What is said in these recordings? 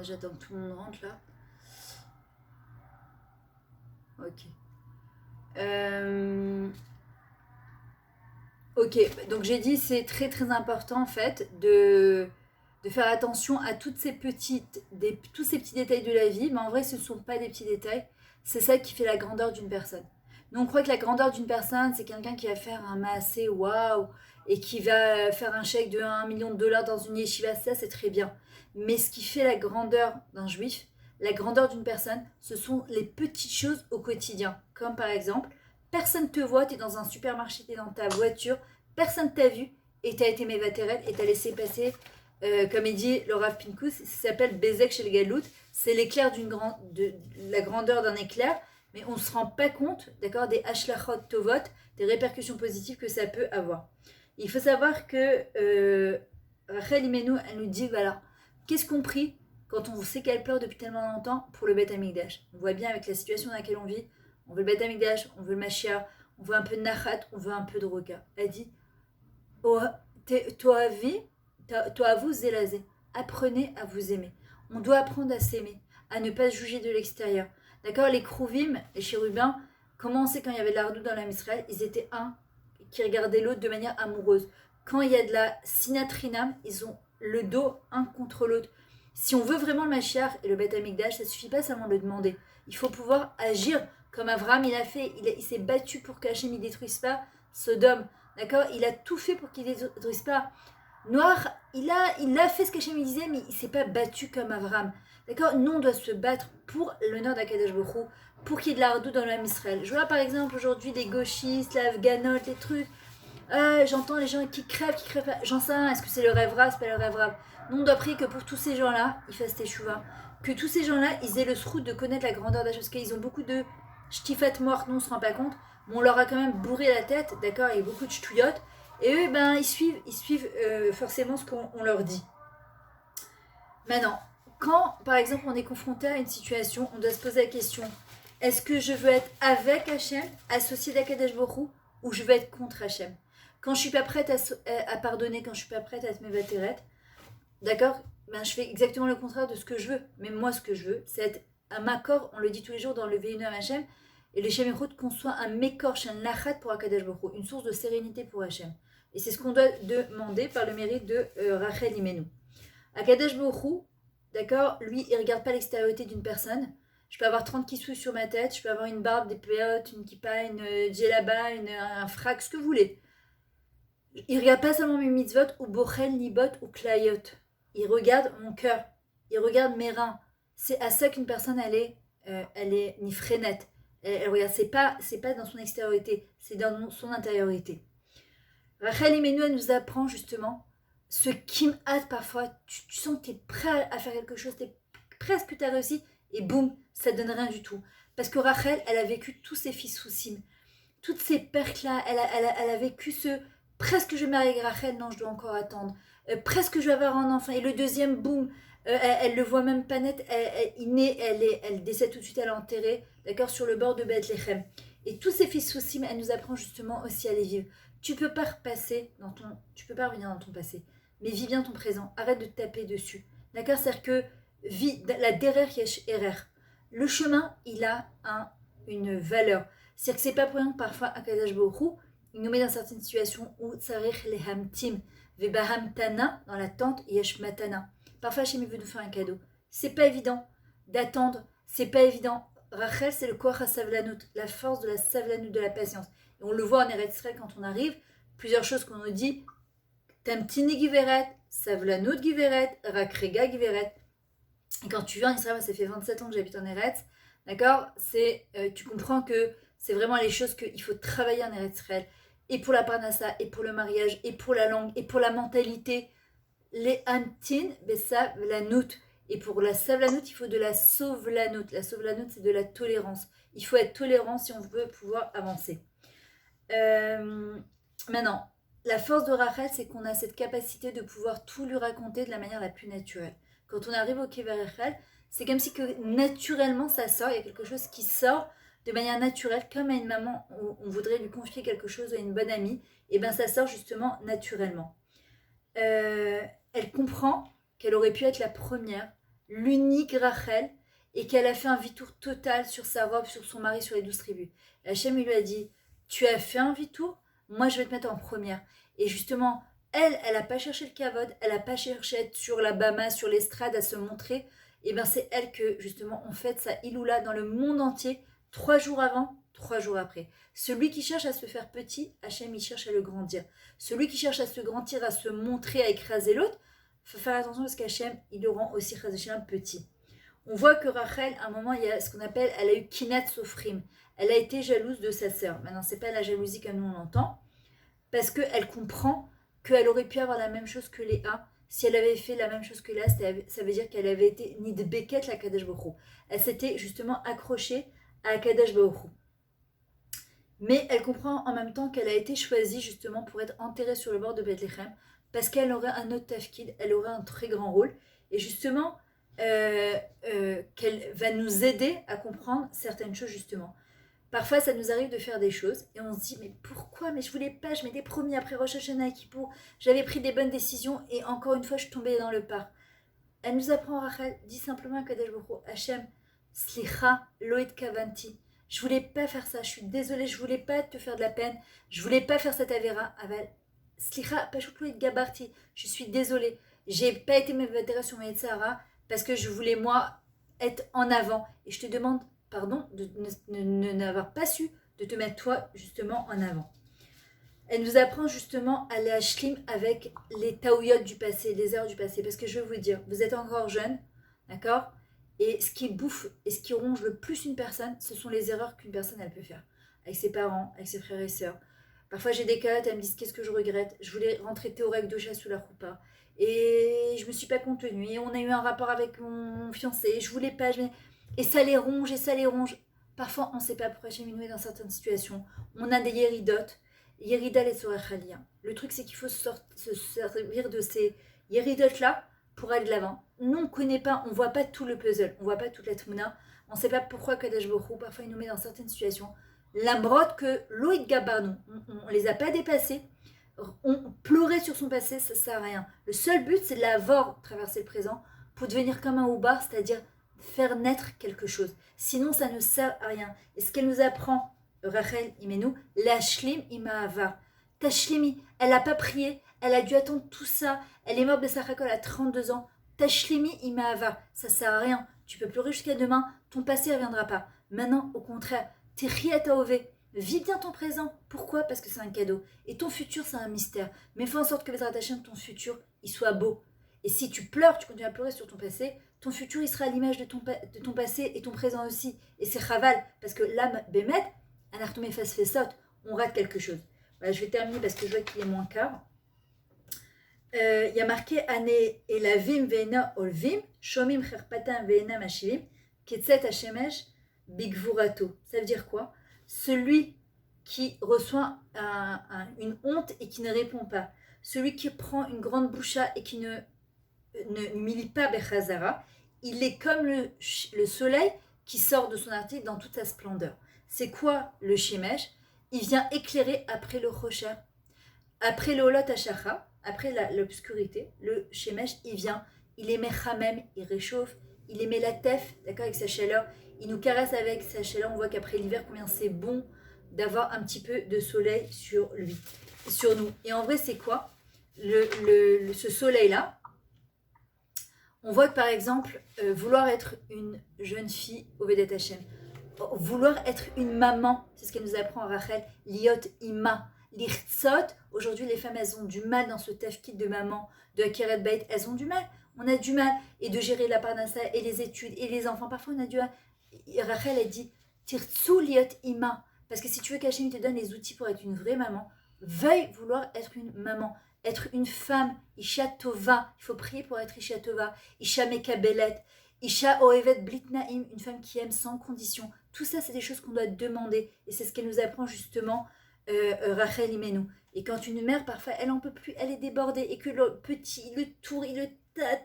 J'attends que tout le monde rentre là. Ok. Ok, donc j'ai dit c'est très très important en fait de faire attention à tous ces petits détails de la vie, mais en vrai ce ne sont pas des petits détails, c'est ça qui fait la grandeur d'une personne. Nous on croit que la grandeur d'une personne c'est quelqu'un qui va faire un maasé waouh et qui va faire un chèque de 1 million de dollars dans une yeshiva, ça c'est très bien. Mais ce qui fait la grandeur d'un juif, la grandeur d'une personne, ce sont les petites choses au quotidien, comme par exemple personne te voit, tu es dans un supermarché, tu es dans ta voiture, personne t'a vu et t'as été mévatérel et t'as laissé passer, comme il dit le Rav Pinkus, ça s'appelle Bezek chez le Galout, c'est l'éclair de la grandeur d'un éclair, mais on ne se rend pas compte, d'accord, des hashlachot tovot, des répercussions positives que ça peut avoir. Il faut savoir que Rachel Imenu, elle nous dit, voilà, qu'est-ce qu'on prie quand on sait qu'elle pleure depuis tellement longtemps pour le Beth Amikdash. On voit bien avec la situation dans laquelle on vit, on veut le Beth Amikdash, on veut le Mashiach, on veut un peu de Nachat, on veut un peu de Roka. Elle dit, oh, toi à vous, Zélazé, apprenez à vous aimer. On doit apprendre à s'aimer, à ne pas se juger de l'extérieur. D'accord. Les Krouvim, les chérubins, comment on sait quand il y avait de l'ardou dans l'âme Israël, ils étaient un qui regardait l'autre de manière amoureuse. Quand il y a de la sinatrinam, ils ont le dos un contre l'autre. Si on veut vraiment le Mashiach et le Beth Amikdash, ça ne suffit pas seulement de le demander. Il faut pouvoir agir comme Avram il a fait. Il s'est battu pour qu'Hachem ne détruise pas Sodome. D'accord. Il a tout fait pour qu'il ne détruise pas. Noir, il a fait ce qu'Hachem disait, mais il ne s'est pas battu comme Avram. D'accord. Nous, on doit se battre pour l'honneur d'Akadosh Baruch Hu, pour qu'il y ait de l'ardou dans l'âme Israël. Je vois par exemple aujourd'hui des gauchistes, la Afghanote, les trucs. J'entends les gens qui crèvent. J'en sais rien, est-ce que c'est le rêve rave, c'est pas le rêve rave. Nous, on doit prier que pour tous ces gens-là, ils fassent teshuva. Que tous ces gens-là, ils aient le srout de connaître la grandeur d'Hachem. Parce qu'ils ont beaucoup de shtifat mortes, nous, on se rend pas compte. Mais on leur a quand même bourré la tête, d'accord, il y a beaucoup de ch'touillottes. Et eux, ben, ils suivent forcément ce qu'on leur dit. Maintenant, quand, par exemple, on est confronté à une situation, on doit se poser la question, est-ce que je veux être avec Hachem, associé d'Akadosh Baruch Hu, ou je veux être contre Hachem? Quand je suis pas prête à pardonner, quand je suis pas prête à être mévatérette, d'accord, ben, je fais exactement le contraire de ce que je veux. Mais moi, ce que je veux, c'est être un accord, on le dit tous les jours dans le Veinu Hachem, et le Shem Echot qu'on soit un mécorche, un lachat pour Akadosh Baruch Hu, une source de sérénité pour Hachem. Et c'est ce qu'on doit demander par le mérite de Rachel Imenu. Akadosh Baruch Hu, d'accord, lui, il regarde pas l'extériorité d'une personne. Je peux avoir 30 kissous sur ma tête, je peux avoir une barbe, des péotes, une kippa, une djellaba, un frac, ce que vous voulez. Il regarde pas seulement mes mitzvot, ou bochel, nibot, ou klayot. Il regarde mon cœur, il regarde mes reins. C'est à ça qu'une personne, elle est nifrénette. Elle regarde, c'est pas dans son extériorité, c'est dans son intériorité. Rachel Imenu, elle nous apprend justement ce qui me hâte parfois. Tu sens que tu es prêt à faire quelque chose, presque tu as réussi, et boum, ça donne rien du tout. Parce que Rachel, elle a vécu tous ses fils soucis, toutes ces pertes-là, elle a vécu ce presque je vais marier avec Rachel, non, je dois encore attendre. Presque je vais avoir un enfant, et le deuxième, boum, elle le voit même pas net, il naît, elle décède tout de suite, elle est enterrée, d'accord, sur le bord de Bethléem. Et tous ces fils soucis, elle nous apprend justement aussi à les vivre. Tu peux pas tu peux pas revenir dans ton passé, mais vis bien ton présent. Arrête de te taper dessus, d'accord. C'est-à-dire que vis la derer yesh erer. Le chemin, il a une valeur. C'est-à-dire que c'est pas pour rien que parfois Akadosh Baruch Hu, il nous met dans certaines situations où tsarich lehamtim vebahamtana dans la tente yesh matana. Parfois Hachem veut nous faire un cadeau. C'est pas évident d'attendre, c'est pas évident. Rachel, c'est le koach ha-savlanut, la force de la savlanut, de la patience. Et on le voit en Eretz Israël quand on arrive, plusieurs choses qu'on nous dit, Tamtini Giveret, Savlanut Giveret, Rakrega Giveret. Et quand tu viens en Israël, ça fait 27 ans que j'habite en Eretz, d'accord, tu comprends que c'est vraiment les choses qu'il faut travailler en Eretz Israël. Et pour la parnassa, et pour le mariage, et pour la langue, et pour la mentalité. Les Antin, Savlanut. Et pour la savlanout, il faut de la sauvlanout. La sauvlanout, c'est de la tolérance. Il faut être tolérant si on veut pouvoir avancer. Maintenant, la force de Rachel, c'est qu'on a cette capacité de pouvoir tout lui raconter de la manière la plus naturelle. Quand on arrive au Kever Rachel, c'est comme si que naturellement ça sort, il y a quelque chose qui sort de manière naturelle, comme à une maman, on voudrait lui confier quelque chose à une bonne amie, et bien ça sort justement naturellement. Elle comprend qu'elle aurait pu être la première l'unique Rachel, et qu'elle a fait un vitour total sur sa robe, sur son mari, sur les 12 tribus. Et Hachem, il lui a dit, tu as fait un vitour, moi je vais te mettre en première. Et justement, elle n'a pas cherché le kavod, elle n'a pas cherché à être sur la bama, sur l'estrade, à se montrer. Et bien c'est elle que, justement, on fête sa iloula dans le monde entier, 3 jours avant, 3 jours après. Celui qui cherche à se faire petit, Hachem, il cherche à le grandir. Celui qui cherche à se grandir, à se montrer, à écraser l'autre, il faut faire attention parce qu'Hachem, il le rend aussi Hachem petit. On voit que Rachel, à un moment, il y a ce qu'on appelle, elle a eu kinat sofrim. Elle a été jalouse de sa sœur. Maintenant, c'est pas la jalousie comme nous on l'entend, parce qu'elle comprend qu'elle aurait pu avoir la même chose que Léa. Si elle avait fait la même chose que Léa, ça veut dire qu'elle avait été ni de Beket la Kadesh Baruch Hu. Elle s'était justement accrochée à Kadesh Baruch Hu. Mais elle comprend en même temps qu'elle a été choisie justement pour être enterrée sur le bord de Bethléem, parce qu'elle aurait un autre tafkid, elle aurait un très grand rôle. Et justement, qu'elle va nous aider à comprendre certaines choses justement. Parfois, ça nous arrive de faire des choses et on se dit mais pourquoi? Mais je voulais pas, je m'étais promis après Rosh Hashanah et Kippour, j'avais pris des bonnes décisions et encore une fois je tombais dans le pas. Elle nous apprend, Rachel, dit simplement à Kadesh Baruch Hu, Hachem, Slicha, Loïd Kavanti. Je voulais pas faire ça, je suis désolée, je voulais pas te faire de la peine, je voulais pas faire cette avéra. Aval, Slicha, Pashut Loïd Gabarti, je suis désolée, j'ai pas été mévatera sur mes Tzahara parce que je voulais moi être en avant et je te demande pardon de n'avoir pas su de te mettre toi justement en avant. Elle nous apprend justement à aller à Shlim avec les taouyotes du passé, les erreurs du passé. Parce que je vais vous dire, vous êtes encore jeune, d'accord? Et ce qui bouffe et ce qui ronge le plus une personne, ce sont les erreurs qu'une personne elle peut faire. Avec ses parents, avec ses frères et sœurs. Parfois j'ai des cas, elles me disent qu'est-ce que je regrette. Je voulais rentrer Théorek Docha sous la roupa. Et je me suis pas contenue. Et on a eu un rapport avec mon fiancé. Je voulais pas. Et ça les ronge et ça les ronge. Parfois on ne sait pas pourquoi j'ai mis dans certaines situations. On a des yéridotes. Yeridal et Sorachalia. Le truc, c'est qu'il faut se servir de ces yeridotes-là pour aller de l'avant. Nous, on ne connaît pas, on ne voit pas tout le puzzle, on ne voit pas toute la tmouna, on ne sait pas pourquoi Kadesh Baruch Hu, parfois il nous met dans certaines situations. La brotte que Loïc Gabarnou, on ne les a pas dépassés, on pleurait sur son passé, ça ne sert à rien. Le seul but, c'est de l'avoir traversé le présent pour devenir comme un oubar, c'est-à-dire faire naître quelque chose. Sinon, ça ne sert à rien. Et ce qu'elle nous apprend, Rachel Imenu, la shlim imahava. Ta shlimi, elle n'a pas prié, elle a dû attendre tout ça, elle est morte de Sarakol à 32 ans. Ta shlimi imahava, ça sert à rien. Tu peux pleurer jusqu'à demain, ton passé ne reviendra pas. Maintenant, au contraire, t'es riataové. Vis bien ton présent. Pourquoi? Parce que c'est un cadeau. Et ton futur, c'est un mystère. Mais fais en sorte que ton futur, il soit beau. Et si tu pleures, tu continues à pleurer sur ton passé, ton futur, il sera à l'image de ton passé et ton présent aussi. Et c'est chaval, parce que l'âme bémet, on rate quelque chose. Voilà, je vais terminer parce que je vois qu'il est moins quart. Il y a marqué Ané Elavim Veina Olvim, Shomim Cherpatam Veina Mashivim, Ketset Hashemesh Bigvurato. Ça veut dire quoi? Celui qui reçoit une honte et qui ne répond pas. Celui qui prend une grande boucha et qui ne m'humilie pas Bechazara, il est comme le soleil qui sort de son article dans toute sa splendeur. C'est quoi le Shemesh? Il vient éclairer après le Rocher. Après le Olot Hashacha, après l'obscurité, le Shemesh, il vient, il émet Hamem, il réchauffe, il émet la tef, d'accord, avec sa chaleur, il nous caresse avec sa chaleur, on voit qu'après l'hiver, combien c'est bon d'avoir un petit peu de soleil sur lui, sur nous. Et en vrai, c'est quoi ce soleil-là? On voit que par exemple, vouloir être une jeune fille au Vedet Hashem, vouloir être une maman, c'est ce qu'elle nous apprend à Rachel, liot ima, l'irtzot. Aujourd'hui, les femmes, elles ont du mal dans ce tafkid de maman, de Akirat Bait, elles ont du mal. On a du mal, et de gérer la parnassa, et les études, et les enfants. Parfois, on a du mal. Rachel, elle dit, tirtsu liot ima, parce que si tu veux qu'Hachem te donne les outils pour être une vraie maman, veuille vouloir être une maman, être une femme, Isha Tova, il faut prier pour être Isha Tova, Isha Mekabelet, Isha Oevet Blitnaim, une femme qui aime sans condition. Tout ça, c'est des choses qu'on doit demander. Et c'est ce qu'elle nous apprend justement, Rachel Imenu. Et quand une mère, parfois, elle n'en peut plus, elle est débordée, et que le petit, il le tourne, il le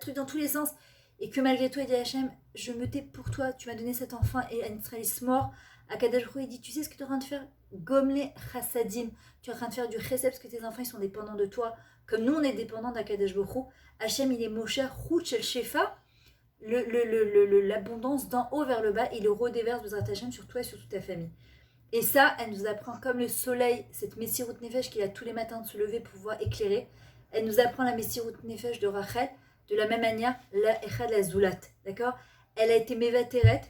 truc dans tous les sens, et que malgré tout, elle dit à Hachem, je me tais pour toi, tu m'as donné cet enfant, et Israël mort. À Kadesh Baruch Hu, il dit, tu sais ce que tu es en train de faire? Gomle chassadim. Tu es en train de faire du chesed parce que tes enfants, ils sont dépendants de toi. Comme nous, on est dépendants d'Akadesh Baruch Hu. Hachem, il est Moshe, Rout Shel Shefa, l'abondance d'en haut vers le bas, il le redéverse Bezrat Hashem sur toi et sur toute ta famille. Et ça, elle nous apprend comme le soleil, cette Messirut Nefesh qu'il a tous les matins de se lever pour pouvoir éclairer. Elle nous apprend la Messirut Nefesh de Rachel, de la même manière, la Echad la Zulat. D'accord? Elle a été Mevateret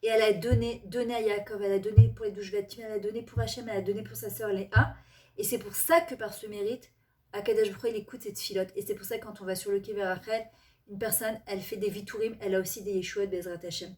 et elle a donné à Yaakov, elle a donné pour les douches Vatim, elle a donné pour Hachem, elle a donné pour sa sœur Léa. Et c'est pour ça que par ce mérite, Akadosh Baruch Hu, il écoute cette filote. Et c'est pour ça que quand on va sur le quai vers Rachel, une personne, elle fait des Viturim, elle a aussi des Yeshuot Bezrat Hashem.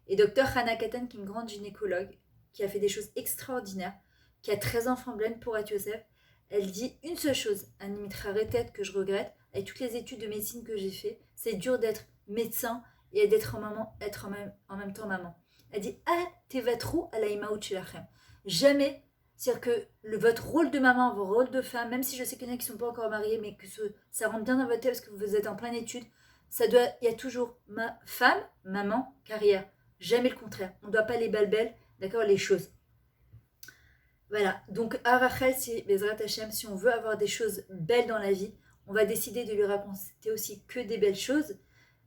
Et docteur Hannah Katan, qui est une grande gynécologue, qui a fait des choses extraordinaires, qui a 13 enfants blêmes pour Yosef, elle dit une seule chose, un imitra tête que je regrette, avec toutes les études de médecine que j'ai fait, c'est dur d'être médecin et d'être en même temps maman. Elle dit ah tevatrou ala imaout shelachem. Jamais, c'est-à-dire que votre rôle de maman, votre rôle de femme, même si je sais qu'il y en a qui ne sont pas encore mariés, mais que ça rentre bien dans votre tête parce que vous êtes en pleine étude, il y a toujours femme, maman, carrière. Jamais le contraire. On ne doit pas les balbelles, d'accord, les choses. Voilà, donc à Rachel, si Bezrat Hashem, si on veut avoir des choses belles dans la vie, on va décider de lui raconter aussi que des belles choses.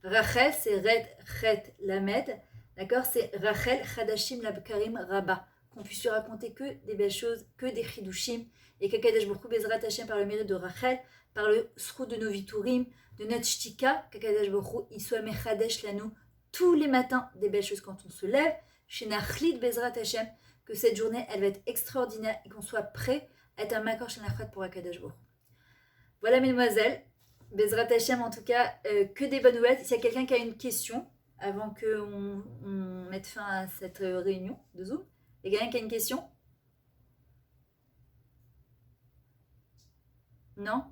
Rachel, c'est Red, Chet, Lamed, d'accord, c'est Rachel, Chadashim, Labkarim, Rabba. Qu'on puisse lui raconter que des belles choses, que des chidushim, et qu'Akadosh Baruch Hu Bezrat Hashem, par le mérite de Rachel, par le srou de nos viturim, de notre shtika, qu'Akadosh Baruch Hu, il soit mechadesh lanou tous les matins des belles choses quand on se lève, chez Nachlit Bezrat Hashem, que cette journée, elle va être extraordinaire et qu'on soit prêt à être un makor chez Nachrat pour Akadosh Baruch Hu. Voilà, mesdemoiselles, Bezrat Hashem, en tout cas, que des bonnes nouvelles. S'il y a quelqu'un qui a une question, avant qu'on mette fin à cette réunion de Zoom, il y a quelqu'un qui a une question? Non?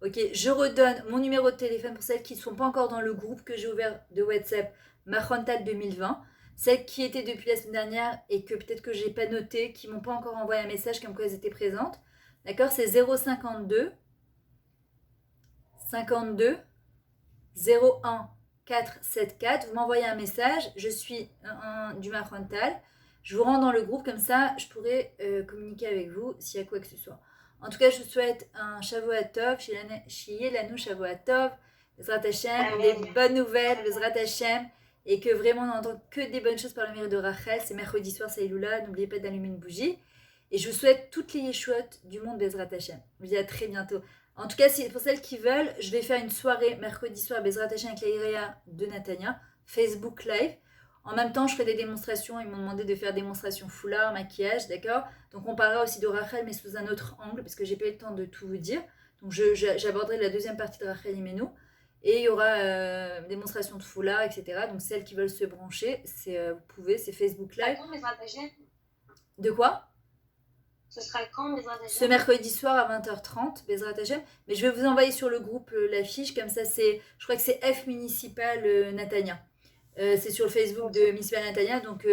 Ok, je redonne mon numéro de téléphone pour celles qui ne sont pas encore dans le groupe que j'ai ouvert de WhatsApp, Mahrontal 2020. Celles qui étaient depuis la semaine dernière et que peut-être que j'ai pas noté, qui m'ont pas encore envoyé un message comme quoi elles étaient présentes. D'accord, c'est 052 52 01 474. Vous m'envoyez un message, je suis du Mahrontal. Je vous rends dans le groupe, comme ça je pourrai communiquer avec vous s'il y a quoi que ce soit. En tout cas, je vous souhaite un Shavuot Tov, Shielanu Shavuot Tov, Bezrat Hashem, des bonnes nouvelles, Bezrat Hashem, et que vraiment on n'entend que des bonnes choses par le mérite de Rachel. C'est mercredi soir, c'est Iloula, n'oubliez pas d'allumer une bougie. Et je vous souhaite toutes les Yeshuot du monde Bezrat Hashem. Je vous dis à très bientôt. En tout cas, pour celles qui veulent, je vais faire une soirée mercredi soir Bezrat Hashem avec la Iréa de Natania, Facebook Live. En même temps, je ferai des démonstrations. Ils m'ont demandé de faire démonstrations foulard, maquillage, d'accord. Donc, on parlera aussi de Rachel, mais sous un autre angle, parce que j'ai pas eu le temps de tout vous dire. Donc, j'aborderai la deuxième partie de Rachel Imenu. Et il y aura démonstration de foulard, etc. Donc, celles qui veulent se brancher, vous pouvez, c'est Facebook Live. De quoi? Ce sera quand, Bezrat Hashem? Ce mercredi soir à 20h30, Bezrat Hashem. Mais je vais vous envoyer sur le groupe l'affiche, comme ça, je crois que c'est F Municipal Natania. C'est sur le Facebook de Miss Natania, donc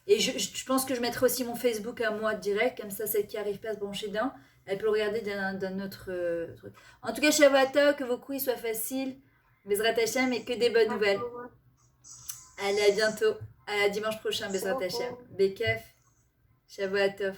et je pense que je mettrai aussi mon Facebook à moi direct, comme ça celle qui n'arrive pas à se brancher d'un, elle peut le regarder d'un autre truc. En tout cas, Shavuot, que vos coups soient faciles, Bezrat Hashem, et que des bonnes nouvelles. Allez, à bientôt, à dimanche prochain, Bezrat Hashem. Bekef, Shavuot.